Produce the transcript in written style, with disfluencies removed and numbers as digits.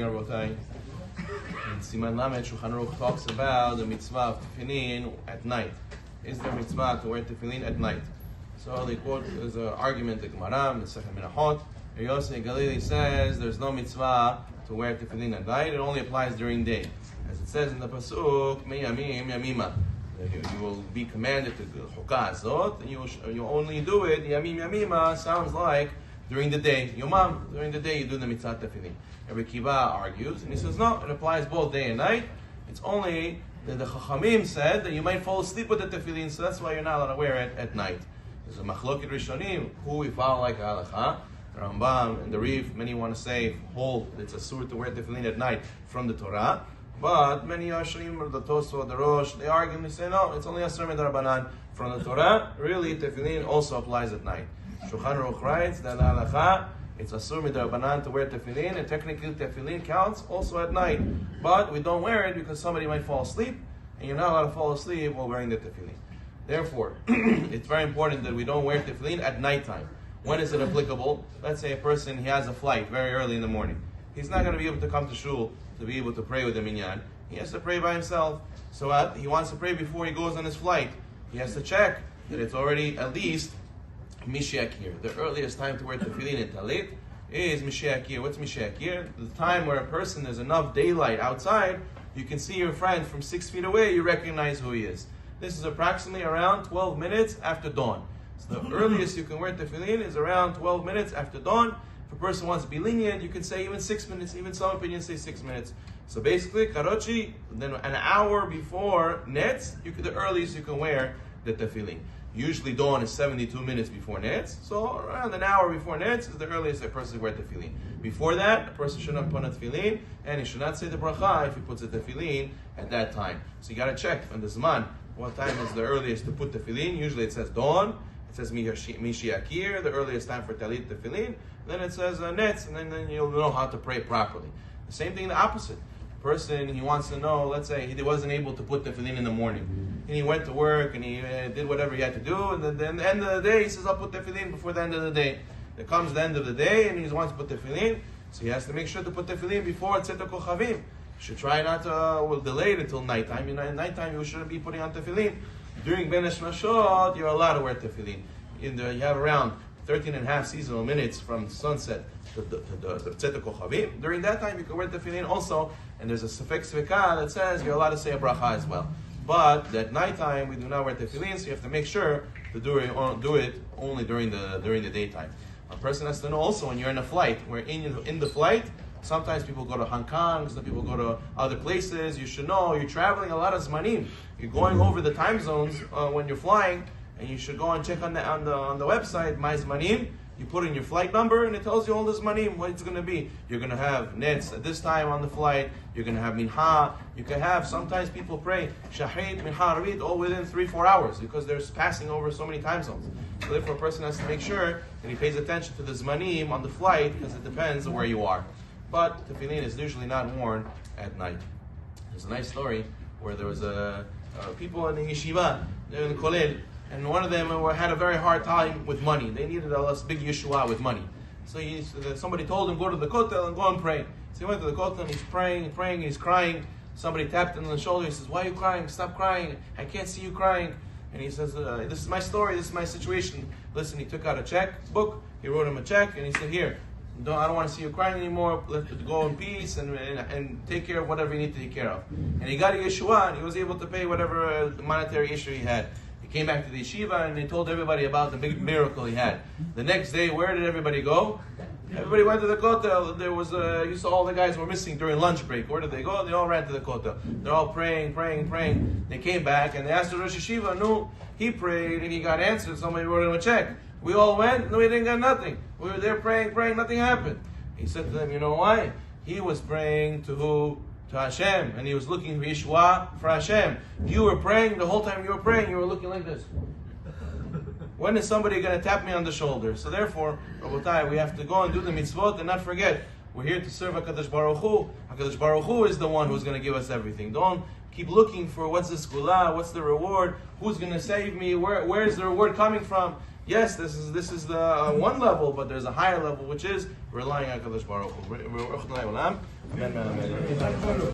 morning, Rabotai. And Siman Lamed Shulchan Aruch talks about the mitzvah of Tefillin at night. Is there mitzvah to wear Tefillin at night? So they quote, there's an argument, the Gemara, the Second Menachot. Yosef Galili says there's no mitzvah to wear Tefillin at night. It only applies during day. As it says in the Pasuk, Me Yamim Yamima. You will be commanded to do Chukah Azot, and you only do it, Yamim Yamima sounds like during the day. Yomam, during the day you do the mitzvah Tefillin. Rabbi Kiva argues, and he says, no, it applies both day and night. It's only that the Chachamim said that you might fall asleep with the Tefillin, so that's why you're not allowed to wear it at night. There's a Machloket Rishonim, who we follow like Halacha. The Rambam and the Rif, many want to say, hold, it's a sur to wear Tefillin at night from the Torah. But many Yashrim, the Tosfot, the Rosh, they argue and they say, no, it's only a sermon Darabanan from the Torah. Really, Tefillin also applies at night. Shulchan Aruch writes that halacha, it's a sermon Darabanan to wear Tefillin, and technically Tefillin counts also at night. But we don't wear it because somebody might fall asleep, and you're not allowed to fall asleep while wearing the Tefillin. Therefore, it's very important that we don't wear Tefillin at nighttime. When is it applicable? Let's say a person, he has a flight very early in the morning. He's not going to be able to come to shul to be able to pray with the minyan. He has to pray by himself. So he wants to pray before he goes on his flight. He has to check that it's already at least Mishiakir. The earliest time to wear tefillin in talit is Mishiakir. What's Mishiakir? The time where a person, there's enough daylight outside, you can see your friend from 6 feet away, you recognize who he is. This is approximately around 12 minutes after dawn. So the earliest you can wear tefillin is around 12 minutes after dawn. If a person wants to be lenient, you can say even 6 minutes. Even some opinions say 6 minutes. So basically, karochi, then an hour before Netz, the earliest you can wear the tefillin. Usually dawn is 72 minutes before Netz. So around an hour before Netz is the earliest a person wear tefillin. Before that, a person should not put on tefillin, and he should not say the bracha if he puts a tefillin at that time. So you got to check on the zman. What time is the earliest to put tefillin? Usually it says dawn. It says Mishiakir, the earliest time for talit tefillin. Then it says Netz, and then you'll know how to pray properly. The same thing, the opposite. Person, he wants to know, let's say he wasn't able to put tefillin in the morning. And he went to work, and he did whatever he had to do, and then at the end of the day, he says, I'll put tefillin before the end of the day. There comes the end of the day, and he wants to put tefillin, so he has to make sure to put tefillin before Tzedek Kochavim. You should try not to, we'll delay it until nighttime. In nighttime, you shouldn't be putting on tefillin. During Ben Hashmashot, you're allowed to wear tefillin. You have around 13 and a half seasonal minutes from sunset to the Tzedek Kochavim. During that time, you can wear tefillin also, and there's a suffix sveka that says you're allowed to say a bracha as well. But at nighttime, we do not wear tefillin, so you have to make sure to do it only during the daytime. A person has to know also when you're in a flight, where in the flight, sometimes people go to Hong Kong, some people go to other places. You should know you're traveling a lot of zmanim. You're going over the time zones when you're flying, and you should go and check on the website, My Zmanim. You put in your flight number, and it tells you all the zmanim, what it's going to be. You're going to have Netz at this time on the flight. You're going to have Minha. You can have, sometimes people pray Shahrit, Minha, Arit, all within 3-4 hours, because they're passing over so many time zones. So therefore, a person has to make sure that he pays attention to the zmanim on the flight, because it depends on where you are. But tefillin is usually not worn at night. There's a nice story where there was people in the yeshiva, in the kollel, and one of them had a very hard time with money. They needed a big yeshua with money. So somebody told him, go to the kotel and go and pray. So he went to the kotel and he's praying, he's crying. Somebody tapped him on the shoulder. He says, why are you crying? Stop crying. I can't see you crying. And he says, this is my story, this is my situation. Listen, he took out a checkbook, he wrote him a check, and he said, here, I don't want to see you crying anymore. Let's go in peace and take care of whatever you need to take care of. And he got a yeshua, and he was able to pay whatever monetary issue he had. He came back to the yeshiva, and he told everybody about the big miracle he had. The next day, where did everybody go? Everybody went to the kotel. There was you saw all the guys were missing during lunch break. Where did they go? They all ran to the kotel. They're all praying. They came back, and they asked the Rosh Yeshiva. No, he prayed, and he got answered. Somebody wrote him a check. We all went, no, we didn't get nothing. We were there praying, nothing happened. He said to them, you know why? He was praying to who? To Hashem, and he was looking for Yeshua for Hashem. You were praying, the whole time you were praying, you were looking like this. When is somebody going to tap me on the shoulder? So therefore, Rabotai, we have to go and do the mitzvot and not forget, we're here to serve HaKadosh Baruch Hu. HaKadosh Baruch Hu is the one who's going to give us everything. Don't keep looking for what's the skula, what's the reward, who's going to save me, where is the reward coming from. yes, this is the one level, but there's a higher level, which is relying on Kadosh Baruch Hu.